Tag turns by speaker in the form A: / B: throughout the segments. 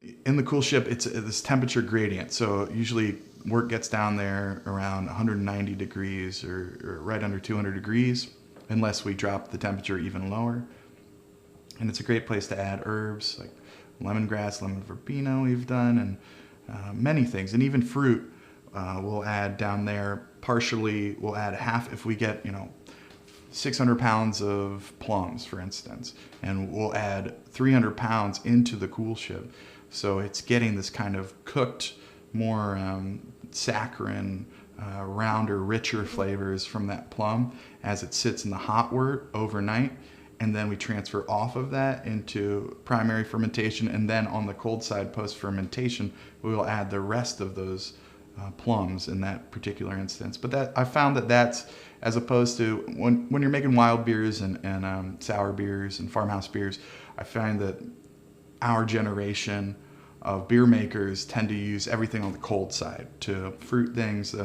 A: In the Coolship, it's this temperature gradient. So usually work gets down there around 190 degrees or right under 200 degrees, unless we drop the temperature even lower. And it's a great place to add herbs like lemongrass, lemon verbena we've done, and many things. And even fruit we'll add down there. Partially, we'll add half if we get, 600 pounds of plums, for instance, and we'll add 300 pounds into the Coolship. So it's getting this kind of cooked, more saccharine, rounder, richer flavors from that plum as it sits in the hot wort overnight. And then we transfer off of that into primary fermentation. And then on the cold side, post-fermentation, we will add the rest of those plums in that particular instance. But that I found that's, as opposed to when you're making wild beers and sour beers and farmhouse beers, I find that our generation of beer makers tend to use everything on the cold side to fruit things,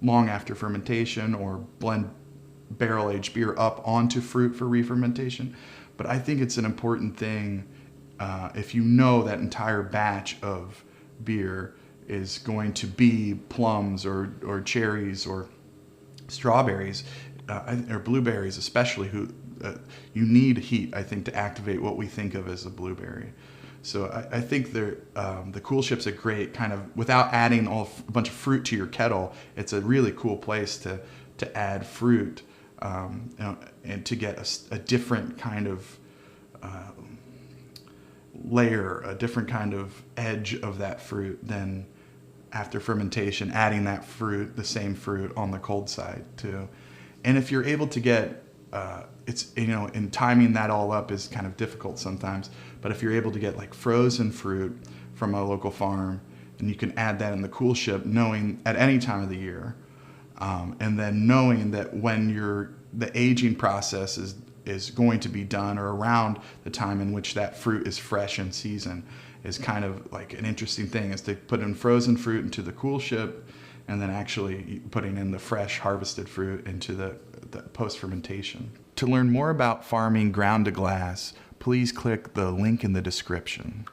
A: long after fermentation, or blend barrel-aged beer up onto fruit for re-fermentation. But I think it's an important thing if you know that entire batch of beer is going to be plums or cherries or strawberries or blueberries especially, you need heat, I think, to activate what we think of as a blueberry. So I think the Coolship's a great kind of, without adding a bunch of fruit to your kettle, it's a really cool place to add fruit and to get a different kind of layer, a different kind of edge of that fruit than after fermentation, adding that fruit, the same fruit, on the cold side too. And if you're able to get, and timing that all up is kind of difficult sometimes, but if you're able to get like frozen fruit from a local farm, and you can add that in the Coolship, knowing at any time of the year, and then knowing that when the aging process is going to be done, or around the time in which that fruit is fresh in season, is kind of like an interesting thing, is to put in frozen fruit into the Coolship, and then actually putting in the fresh harvested fruit into the post-fermentation. To learn more about farming ground to glass, please click the link in the description.